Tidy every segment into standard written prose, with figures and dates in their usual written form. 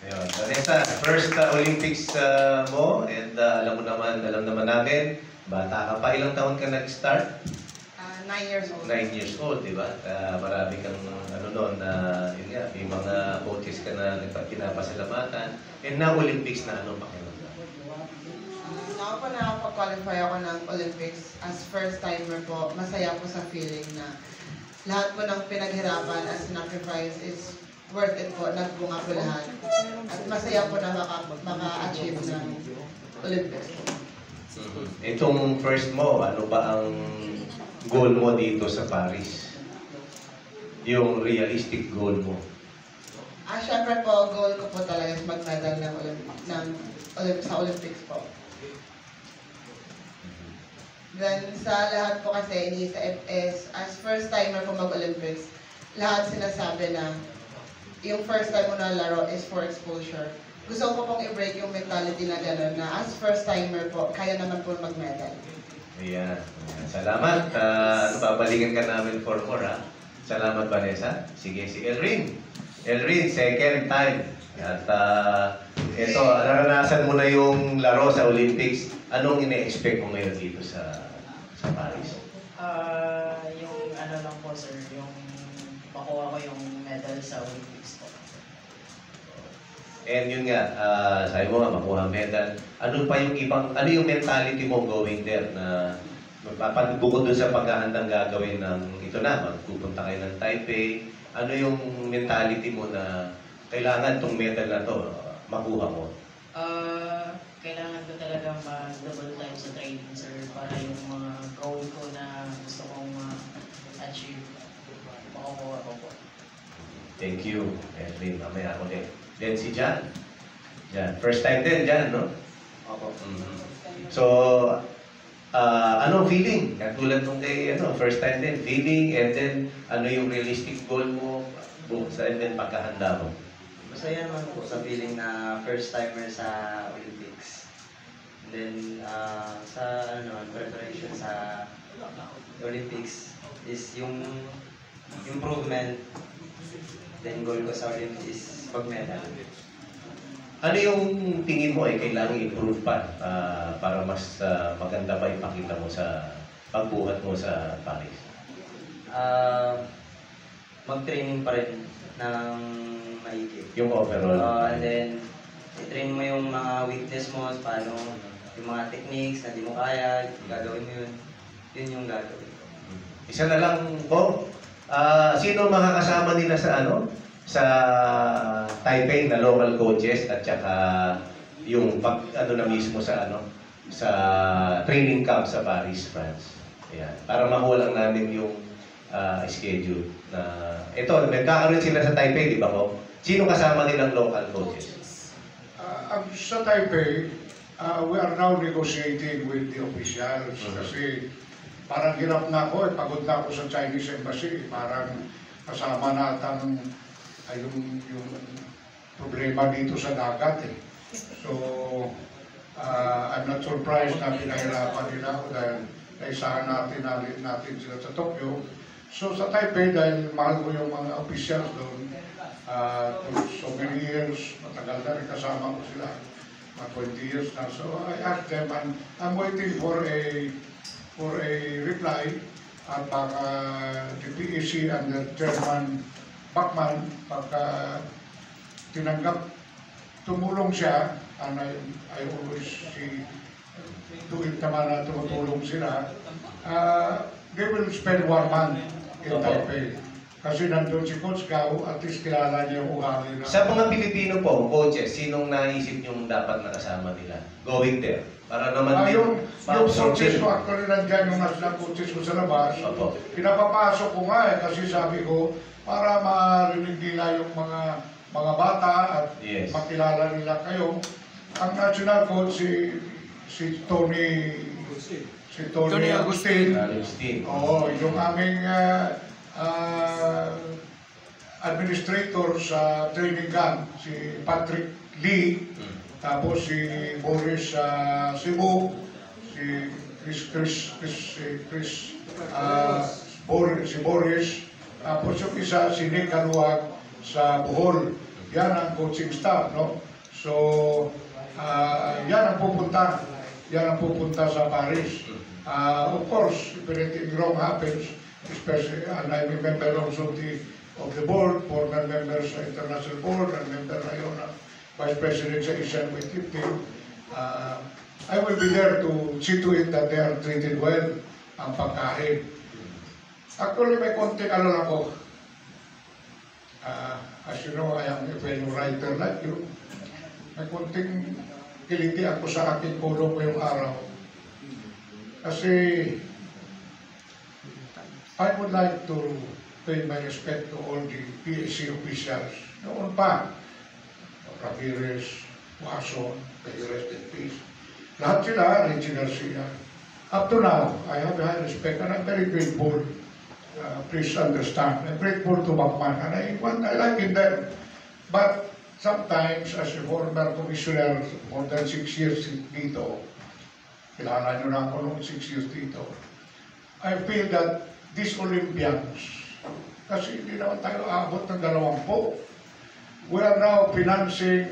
Ayun. Vanessa, first Olympics mo and alam naman natin, bata ka pa. Ilang taon ka nag-start? 9 years old. 9 years old, di ba? Marami kang ano noon na yun nga, may mga coaches ka na pinapasalamatan. And now Olympics na ano pakiramdam? Ako po nakapag-qualify ako ng Olympics as first timer po. Masaya po sa feeling na lahat po ng pinaghirapan as sacrifice is worth it po. Nagbunga po lahat. At masaya po na maka-achieve ng Olympics po. Itong first mo, ano ba ang goal mo dito sa Paris? Yung realistic goal mo? Syempre po, goal ko po talaga is mag-medal sa Olympics po. Then, sa lahat po kasi, iniisip is, as first timer po mag-Olympics, lahat sinasabi na yung first time mo na laro is for exposure. Gusto ko pong i-break yung mentality na gano'n na as first timer po, kaya naman po mag-medal. Ayan. Salamat. Babalikan ka namin for more, ha? Salamat, Vanessa. Sige, si Elrin. Elrin, second time. At ito, naranasan mo na yung laro sa Olympics. Anong ine-expect mo ngayon dito sa Paris? Yung ano lang po, sir, yung makuha ko yung medal sa Olympics po. And yun nga, sabi mo nga, makuha medal. Ano pa yung ano yung mentality mo going there na bukod dun sa paghahandang gagawin ng ito na, magpupunta kayo ng Taipei, ano yung mentality mo na kailangan tong medal na to makuha mo? Kailangan ko talaga mag-double time sa training, sir, para yung mga goal ko na gusto kong achieve, makukuha ko po. Thank you, Edwin. Mamaya ako din. Then si Jan. Jan. First time din, Jan, no? Opo. So, anong feeling? Katulad nung kay, first time din, feeling, and then, ano yung realistic goal mo, and then pagkahanda mo? Masaya naman po sa feeling na first timer sa Olympics. And then, sa preparation sa Olympics is yung improvement. Then goal ko sa Olympics is pag-medal. Ano yung tingin mo kailangan i-improve pa para mas maganda pa ipakita mo sa pagbuhat mo sa Paris? Mag-training pa rin ng maigi. Yung overall? And then, i-train mo yung mga weakness mo, paano yung mga techniques na di mo kaya, gagawin mo yun. Yun yung gagawin ko. Isa na lang po, sino makakasama nila sa Taipei na local coaches at saka yung na mismo sa training camp sa Paris, France. Ayan. Para makuha lang namin yung schedule na ito, nagkakaroon sila sa Taipei, di ba po? Sino kasama nilang local coaches? Sa Taipei, we are now negotiating with the officials kasi parang hirap na ako, pagod na ako sa Chinese Embassy, parang kasama natin yung problema dito sa dagat eh. So, I'm not surprised na pinahirapan nila ako dahil naisahan natin sila sa Tokyo. So sa Taipei, dahil mahal ko yung mga officials doon, so many years, matagal na rin kasama ko sila, mga 20 years na. So I asked them, and I'm waiting for a reply at baka the PEC and the Chairman Bachmann, pagka tinanggap, tumulong siya, and I always see tuwing tama na tumutulong sila, they will spend 1 month in Taipei. Kasi nandun si Coach Gao, at least kilala niya yung ugali na. Sa mga Pilipino po, coaches, sinong naisip niyong dapat nakasama nila? Going there. Para naman yung coaches ko, actually nandyan yung national coaches ko sa labas. Opo. Pinapapasok ko nga kasi sabi ko, para marinig nila yung mga bata at makilala nila kayo. Ang national coach si Tony Agustin. Oo, yung aming administrator sa training camp, si Patrick Lee, tapos si Boris Cebu, si Boris, tapos yung isa si Nick Aluag sa Bohol. yan ang coaching staff, no? So, yan ang pupunta sa Paris. Of course, if anything wrong happens, especially, and I'm a member also of the board, former members sa international board, and member ngayon na vice president sa Asian Weightlifting team. I will be there to see to it that they are treated well, ang pagkain. Actually, may konting ako. As you know, I am a fellow writer like you. May konting kiliti ako sa aking kulong ngayong araw. Kasi I would like to pay my respect to all the PSC officials. Noon pa, Ramirez, Wason, may rest in peace. Lahat sila, Reggie Garcia. Up to now, I have a high respect and I'm very grateful. Please understand, I'm grateful to Bachman and I like in them. But sometimes, as a former commissioner, more than 6 years dito, kilala nyo na ako noong 6 years dito, I feel that these Olympians, kasi hindi naman tayo aabot ng 20, we are now financing,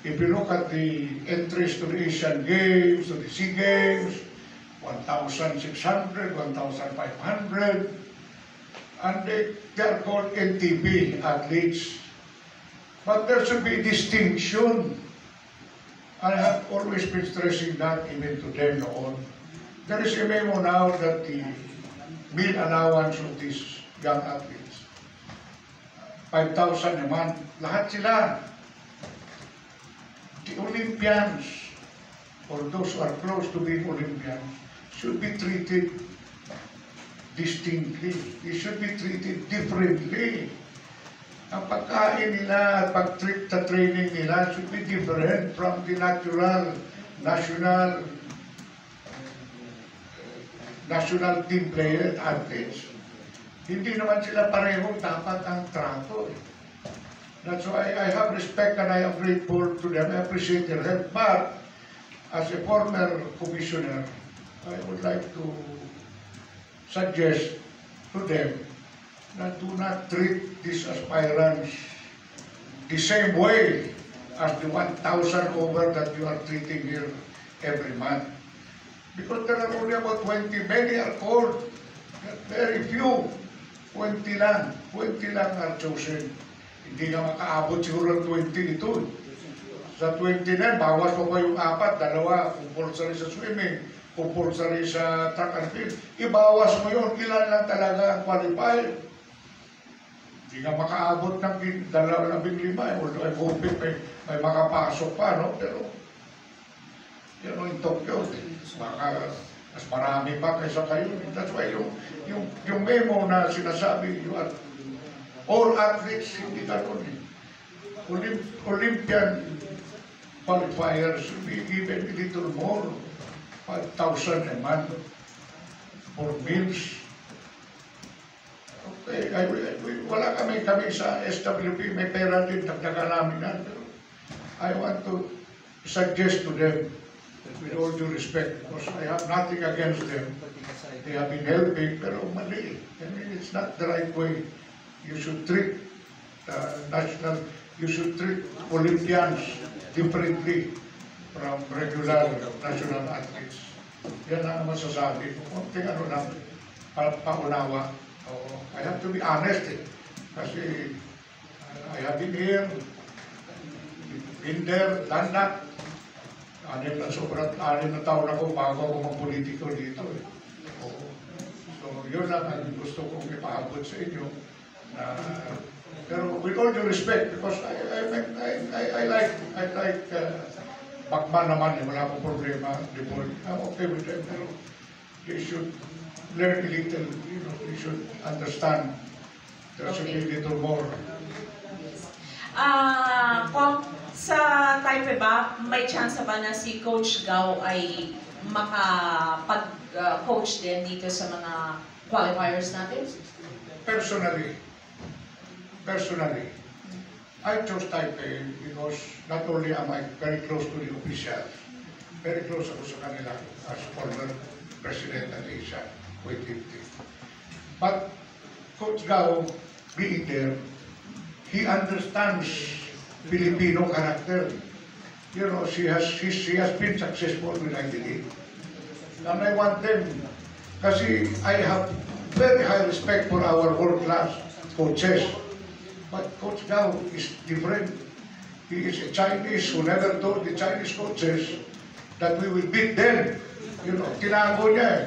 if you look at the entries to the Asian Games, to the SEA Games, 1,600, 1,500, and they are called NTP athletes. But there should be distinction. I have always been stressing that even to them noon. There is a memo now that the meal allowance of these young athletes, 5,000 a month, lahat sila. The Olympians, or those who are close to being Olympians, should be treated distinctly. They should be treated differently. Ang pagkain nila at pag-trip sa training nila should be different from the natural, national team player athletes. Hindi naman sila pareho dapat ang trato. That's why I have respect and I am grateful to them. I appreciate their help. But as a former commissioner, I would like to suggest to them that do not treat these aspirants the same way as the 1,000 over that you are treating here every month. Because there are only about 20, many are called, very few, 20 lang are chosen. Hindi na makaabot siguro ng 20 ito. Sa 20 na, bawas pa pa yung 4, 2, compulsory sa swimming, compulsory sa track and field. Ibawas mo yun, ilan lang talaga ang qualified. Hindi nga makaabot ng 15, although I'm hoping may makapasok pa, no? Pero, yan o, in Tokyo, baka mas marami pa kaysa kayo. That's why yung memo na sinasabi, you are all athletes, hindi ganun eh. Olympian qualifiers should be given a little more, 5,000 a month for meals. Okay, wala kami sa SWP, may pera din, dagdagan namin yan. Pero I want to suggest to them, with all due respect, because I have nothing against them. They have been helping, pero mali. I mean, it's not the right way. You should treat you should treat Olympians differently from regular national athletes. Yan ang masasabi ko. Konting ano lang, paunawa. I have to be honest eh. Kasi I have been here, been there, done that. Sobrang 6 na taon ako bago ako mag-politiko dito eh. So yun lang ang gusto kong ipaabot sa inyo. Pero with all due respect, because I like Bachman naman eh, wala akong problema. I'm okay with them, pero they should learn a little, they should understand. There should be a little more. Sa Taipei ba, may chance ba na si Coach Gao ay makapag-coach din dito sa mga qualifiers natin? Personally, I chose Taipei because not only am I very close to the officials, very close ako sa kanila as former president ng Asia Weightlifting. But Coach Gao, being there, he understands Filipino character. You know, she has been successful with IDD. And I want them, kasi I have very high respect for our world-class coaches. But Coach Gao is different. He is a Chinese who never told the Chinese coaches that we will beat them. You know, tinago niya eh.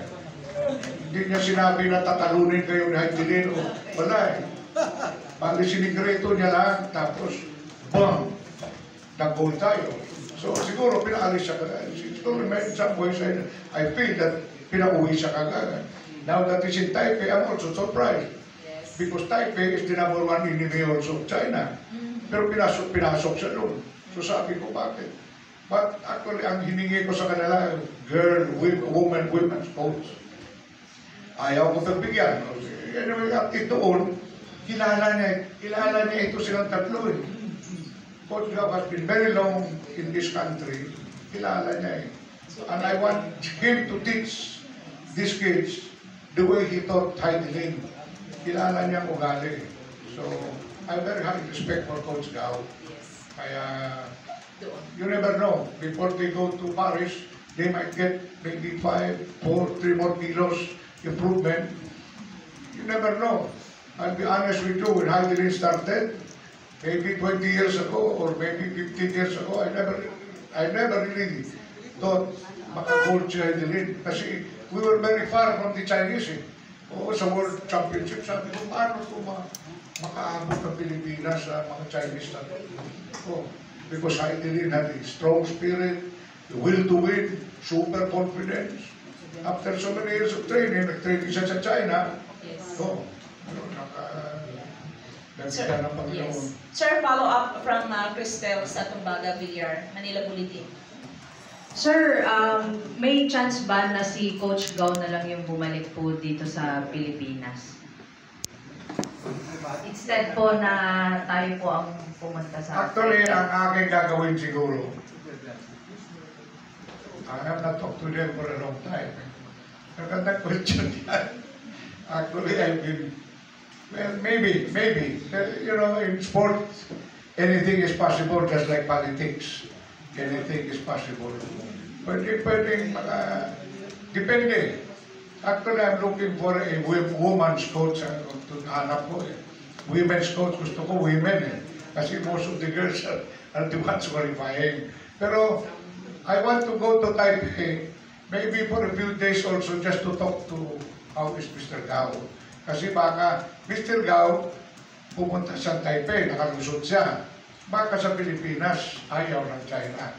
Hindi niya sinabi na tatalunin kayo ni Haidilin o wala eh. Bali sinigreto niya lang, tapos bang, nag-goal tayo. So siguro pinaalis siya kagad. Siguro in some ways I feel that pinauwi siya kagad. Now that is in Taipei, I'm also surprised. Because Taipei is the number one enemy also of China. Pero pinasok siya doon. So sabi ko, bakit? But actually, ang hiningi ko sa kanila, women's coach. Ayaw ko pagbigyan. Anyway, at itoon, kilala niya ito silang tatlo eh. Coach Gao has been very long in this country. Kilala niya eh. And I want him to teach these kids the way he taught Haidilin. Kilala niya ang ugali. So, I have very high respect for Coach Gao. Kaya, you never know. Before they go to Paris, they might get maybe 3 more kilos improvement. You never know. I'll be honest with you, when Haidilin started, maybe 20 years ago or maybe 15 years ago, I never really thought maka-gold si Haidilin. Kasi we were very far from the Chinese eh. Oo, sa World Championship, sabi ko, paano ko makaabot ng Pilipinas sa mga Chinese na ito? Because Haidilin had a strong spirit, the will to win, super confidence. After so many years of training, nag-training siya sa China. Yes. So, Sir, yes. Sir, follow up from Cristel sa Tumbaga Villar, Manila Bulletin. Sir, may chance ba na si Coach Gao na lang yung bumalik po dito sa Pilipinas? Instead po na tayo po ang pumunta sa... Actually, ang aking gagawin siguro, I have not talked to them for a long time. Magandang question yan. Actually, I've been, well, maybe. You know, in sports, anything is possible, just like politics. Anything is possible. Pwedeng, depende. Actually, I'm looking for a woman's coach. Ang hanap ko eh. Women's coach, gusto ko women eh. Kasi most of the girls are the ones qualifying. Pero, I want to go to Taipei, maybe for a few days also, just to talk to how is Mr. Gao. Kasi baka Mr. Gao pupunta sa Taipei, nakalusot siya. Baka sa Pilipinas, ayaw ng China.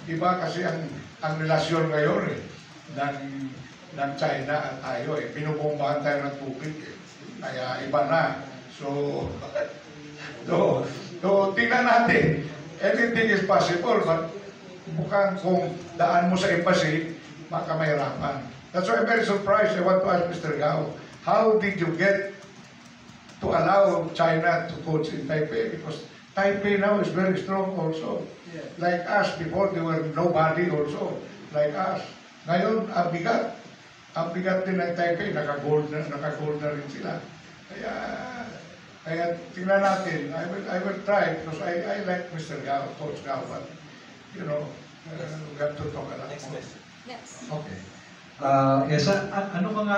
Diba kasi ang relasyon ngayon eh, ng China at tayo eh. Pinubombahan tayo ng tubig eh. Kaya iba na. So tingnan natin. Everything is possible, but mukhang kung daan mo sa embassy, baka mahirapan. That's why I'm very surprised. I want to ask Mr. Gao, how did you get to allow China to coach in Taipei? Because Taipei now is very strong also. Yeah. Like us, before they were nobody also. Like us. Ngayon, ang bigat. Ang bigat din ng Taipei, naka-gold na rin sila. Kaya tingnan natin. I will try because I like Mr. Gao, Coach Gao, but you know, we have to talk a lot more. Yes. Okay. Yes, ano ka nga